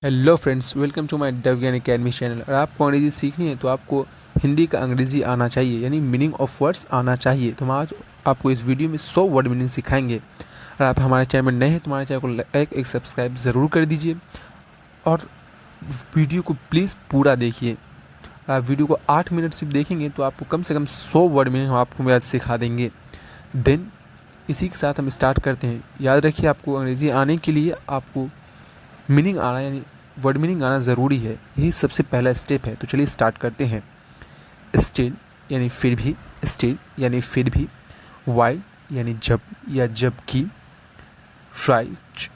Hello friends, welcome to my Devgyan academy channel. अगर आपको अंग्रेजी सीखनी है तो आपको हिंदी का अंग्रेजी आना चाहिए, यानी मीनिंग ऑफ वर्ड्स आना चाहिए। तो हम आज आपको इस वीडियो में 100 वर्ड मीनिंग सिखाएंगे। अगर आप हमारे चैनल में नए हैं तो हमारे चैनल को लाइक एक सब्सक्राइब ज़रूर कर दीजिए और वीडियो को प्लीज़ पूरा देखिए। आप वीडियो को 8 मिनट सिर्फ देखेंगे तो आपको कम से कम 100 वर्ड मीनिंग हम आपको आज सिखा देंगे। देन इसी के साथ हम स्टार्ट करते हैं। याद रखिए, आपको अंग्रेज़ी आने के लिए आपको मीनिंग आना यानी वर्ड मीनिंग आना ज़रूरी है, यही सबसे पहला स्टेप है। तो चलिए स्टार्ट करते हैं। स्टिल यानी फिर भी, स्टिल यानी फिर भी, वाइल यानी जब या जबकि, फ्राइच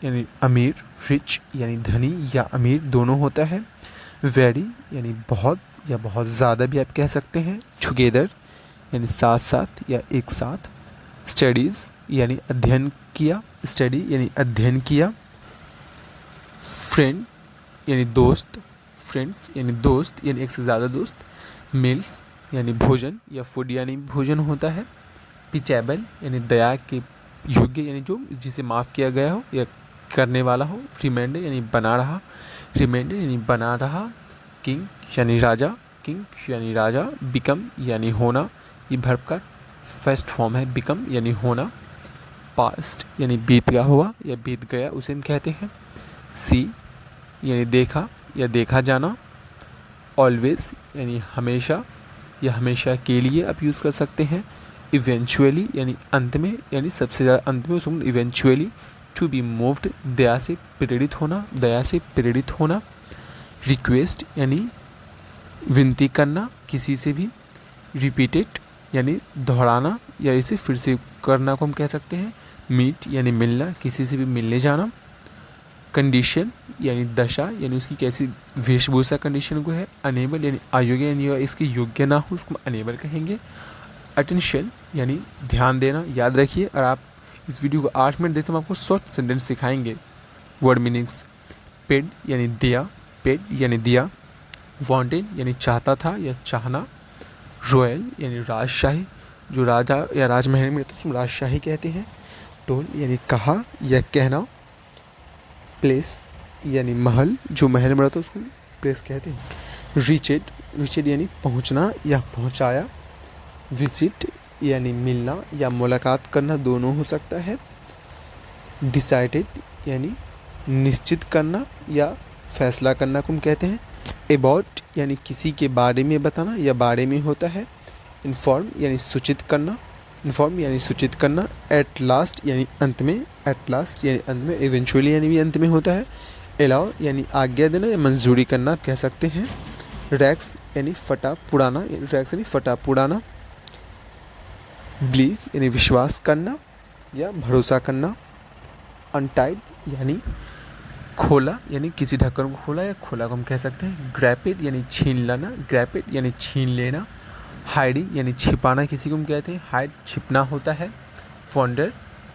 यानी अमीर, रिच यानी धनी या अमीर दोनों होता है, वेरी यानी बहुत या बहुत ज़्यादा भी आप कह सकते हैं, टुगेदर यानी साथ साथ या एक साथ, स्टडीज़ यानी अध्ययन किया, स्टडी यानी अध्ययन किया, फ्रेंड यानी दोस्त, फ्रेंड्स यानी दोस्त यानी एक से ज़्यादा दोस्त, मील्स यानी भोजन या फूड यानी भोजन होता है, पिचेबल यानी दया के योग्य यानी जो जिसे माफ़ किया गया हो या करने वाला हो, रिमाइंडर यानी बना रहा, रिमाइंडर यानी बना रहा, किंग यानी राजा, किंग यानी राजा, बिकम यानी होना, ये वर्ब का फर्स्ट फॉर्म है, बिकम यानी होना, पास्ट यानी बीत गया हुआ या बीत गया उसे हम कहते हैं, सी यानी देखा या देखा जाना, ऑलवेज यानी हमेशा या हमेशा के लिए आप यूज़ कर सकते हैं, इवेंचुअली यानी अंत में यानी सबसे ज़्यादा अंत में उसमें इवेंचुअली, टू बी मूव्ड दया से प्रेरित होना, दया से प्रेरित होना, रिक्वेस्ट यानी विनती करना किसी से भी, रिपीटेड यानी दोहराना या इसे फिर से करना को हम कह सकते हैं, मीट यानी मिलना किसी से भी मिलने जाना, कंडीशन यानी दशा यानी उसकी कैसी वेशभूषा कंडीशन को है, अनेबल यानी अयोग्य यानी इसकी योग्य ना हो उसको अनेबल कहेंगे, अटेंशन यानी ध्यान देना। याद रखिए, और आप इस वीडियो को 8 मिनट देते हम आपको शॉर्ट सेंटेंस सिखाएंगे। वर्ड मीनिंग्स, पेड यानी दिया, पेड यानी दिया, वांटेड यानी चाहता था या चाहना, रॉयल यानी राजशाही, जो राजा या राजमहल में तो उसको राजशाही कहते हैं, टोल यानी कहा या कहना, प्लेस यानी महल, जो महल में रहता है उसको प्लेस कहते हैं, रिचेड, रिचेड यानी पहुंचना या पहुंचाया, विजिट यानी मिलना या मुलाकात करना दोनों हो सकता है, डिसाइडेड यानी निश्चित करना या फैसला करना को हम कहते हैं, अबाउट यानी किसी के बारे में बताना या बारे में होता है, इन्फॉर्म यानी सूचित करना, इन्फॉर्म यानी सूचित करना, एट लास्ट यानी अंत में, एट लास्ट यानी अंत में, इवेंचुअली यानी भी अंत में होता है, अलाउ यानी आज्ञा देना या मंजूरी करना आप कह सकते हैं, रैक्स यानी फटा पुराना, रैक्स यानी फटा पुराना, बिलीव यानी विश्वास करना या भरोसा करना, अनटाइड यानी खोला यानी किसी ढक्कन को खोला या खोला को हम कह सकते हैं, ग्रैपेड यानी छीन लेना, ग्रैपेड यानी छीन लेना, हाइडिंग यानी छिपाना किसी को हम कहते हैं, हाइड छिपना होता है, वंडर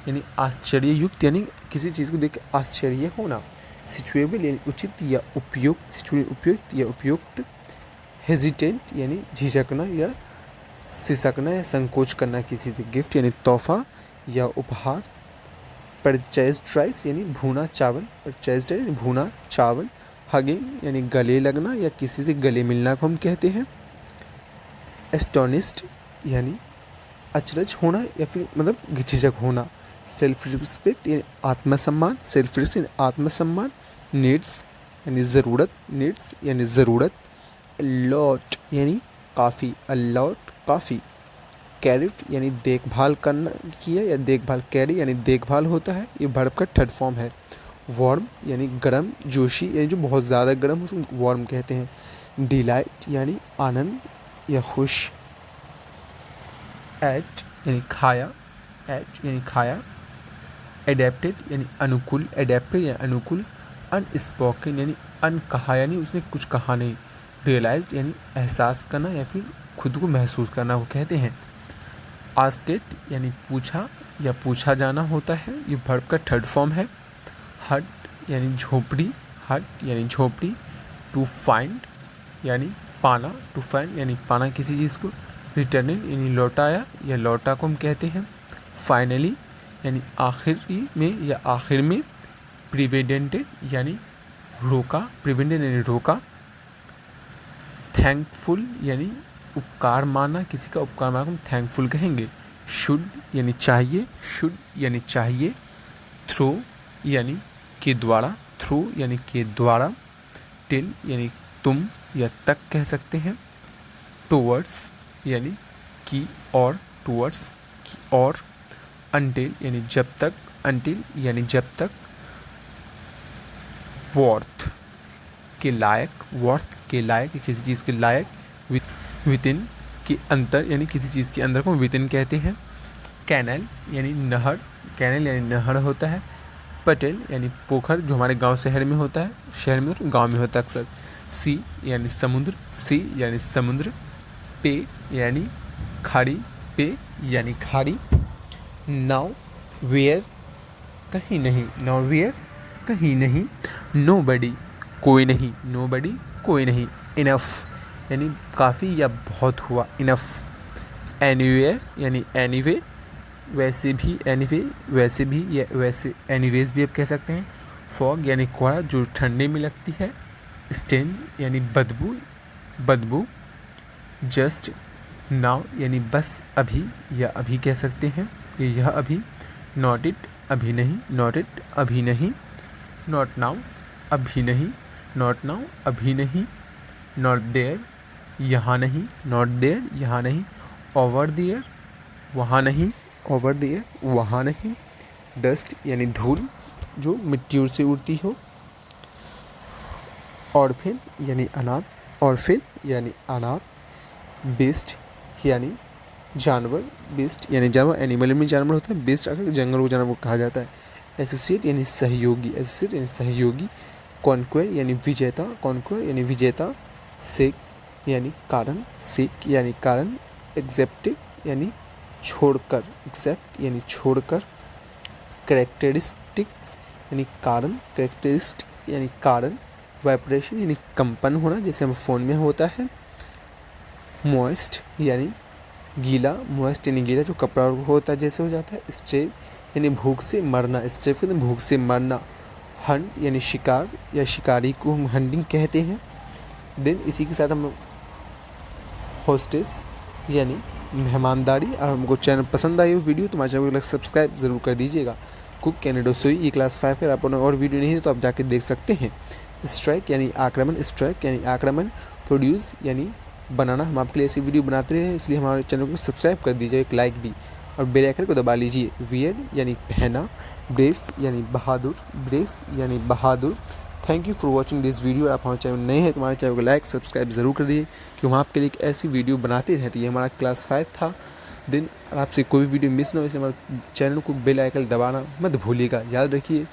यानी आश्चर्ययुक्त यानी किसी चीज़ को देख के आश्चर्य होना, सिचुएबल यानी उचित या उपयुक्त, उपयुक्त या उपयुक्त, हेजिटेंट यानी झिझकना या सिसकना या संकोच करना किसी से, गिफ्ट यानी तोहफा या उपहार, परचेज्ड राइस यानी भुना चावल, परचेज्ड यानी भुना चावल, हगिंग यानी गले लगना या किसी से गले मिलना को हम कहते हैं, एस्टोनिस्ड यानी अचरज होना या फिर मतलब झिझक होना, सेल्फ रिस्पेक्ट यानी आत्मसम्मान, सेल्फ रिस्पेक्ट यानी आत्मसम्मान, नीड्स यानी ज़रूरत, नीड्स यानी ज़रूरत, लॉट यानी काफ़ी, अलॉट काफ़ी, कैरिट यानी देखभाल करना किया या देखभाल, कैरी यानी देखभाल होता है, ये वर्ब का थर्ड फॉर्म है, वार्म यानी गर्म जोशी यानी जो बहुत ज़्यादा गर्म हो उसको वार्म कहते हैं, डिलाइट यानी आनंद या खुश, एट यानी खाया, एट यानी खाया, एडेप्टेड यानी अनुकूल, एडेप्टेड यानी अनुकूल, अनस्पोकन यानी अनकहा यानी उसने कुछ कहा नहीं, रियलाइज्ड यानी एहसास करना या फिर खुद को महसूस करना को कहते हैं, आस्केट यानी पूछा या पूछा जाना होता है, ये वर्ब का थर्ड फॉर्म है, हट यानी झोपड़ी, हट यानी झोपड़ी, टू फाइंड यानी पाना, टू फाइंड यानी पाना किसी चीज़ को, रिटर्निंग यानी लौटाया या लौटा को हम कहते हैं, फाइनली यानी आखिरी में या आखिर में, प्रिवेडेंटेड यानी रोका, प्रिवेंटेड यानी रोका। थैंकफुल यानी उपकार माना, किसी का उपकार माना हम थैंकफुल कहेंगे। शुड यानी चाहिए, शुड यानी चाहिए। थ्रो यानी के द्वारा, थ्रू यानी के द्वारा। टिल यानी तुम या तक कह सकते हैं। टुवर्ड्स यानी की और, टुवर्ड्स की और। अनटिल यानी जब तक, अनटिल यानी जब तक। वर्थ के लायक, वर्थ के लायक, किसी चीज़ के लायक। वितिन के अंतर यानी किसी चीज़ के अंदर को वितिन कहते हैं। कैनल यानी नहर, कैनल यानी नहर होता है। पटेल यानी पोखर, जो हमारे गांव शहर में होता है, शहर में और गांव में होता है अक्सर। सी यानी समुद्र, सी यानी समुद्र। पे यानी खाड़ी, पे यानी खाड़ी। नाउ वेयर कहीं नहीं, नाउ वेयर कहीं नहीं। नोबडी कोई नहीं, नोबडी कोई नहीं। इनफ यानी काफ़ी या बहुत हुआ, इनफ। एनीवेयर यानी एनीवे, वैसे भी, एनीवे वैसे भी या वैसे, एनीवेज भी आप कह सकते हैं। फॉग यानी कोहरा जो ठंडे में लगती है। स्टेंज यानी बदबू, बदबू। जस्ट नाउ यानी बस अभी या अभी कह सकते हैं, यह अभी। नॉट इट अभी नहीं, नॉट इट अभी नहीं। नॉट नाउ अभी नहीं, नॉट नाउ अभी नहीं। नॉट देयर यहाँ नहीं, नॉट देयर यहाँ नहीं। ओवर देयर वहाँ नहीं, ओवर देयर वहाँ नहीं। डस्ट यानी धूल जो मिट्टी से उड़ती हो। ऑर्फिन यानी अनाथ, ऑर्फिन यानी अनाथ। बेस्ट यानी जानवर, बेस्ट यानी जानवर, एनिमल में जानवर होता है, बेस्ट अगर जंगल को जानवर कहा जाता है। एसोसिएट यानी सहयोगी, एसोसिएट यानी सहयोगी। कॉन्क्वेर यानी विजेता, कॉन्क्वेर यानी विजेता। सेक यानी कारण, सेक यानी कारण। एक्सेप्ट यानी छोड़कर, एक्सेप्ट यानी छोड़कर। कैरेक्टरिस्टिक्स यानी कारण, कैरेक्टरिस्ट यानी कारण। वाइब्रेशन यानी कंपन होना, जैसे हम फ़ोन में होता है। मॉइस्ट यानी गीला, मॉइस्ट यानी गीला जो कपड़ा होता है जैसे हो जाता है। स्ट्रेव यानी भूख से मरना, स्ट्रेव कहते हैं भूख से मरना। हंट यानी शिकार या शिकारी को हम हंटिंग कहते हैं। देन इसी के साथ हम होस्टेस यानी मेहमानदारी। और हमको चैनल पसंद आई हो वीडियो तो हमारे चैनल को सब्सक्राइब ज़रूर कर दीजिएगा। कुक यानी रसोई, ये क्लास 5 पर आप और वीडियो नहीं है तो आप जाके देख सकते हैं। स्ट्राइक यानी आक्रमण, स्ट्राइक यानी आक्रमण। प्रोड्यूस यानी बनाना, हम आपके लिए ऐसी वीडियो बनाते रहे हैं इसलिए हमारे चैनल को सब्सक्राइब कर दीजिए, एक लाइक भी, और बेल आइकन को दबा लीजिए। वियर यानी पहना। ब्रेव यानी बहादुर, ब्रेव यानी बहादुर। Thank you for watching this video. आप हमारे चैनल नए हैं तो हमारे चैनल को लाइक सब्सक्राइब ज़रूर कर दीजिए कि हम आपके लिए एक ऐसी वीडियो बनाते रहते हैं। हमारा क्लास 5 था दिन, आपसे कोई वीडियो मिस ना हो इसलिए हमारे चैनल को बेल आइकन दबाना मत भूलिएगा, याद रखिए।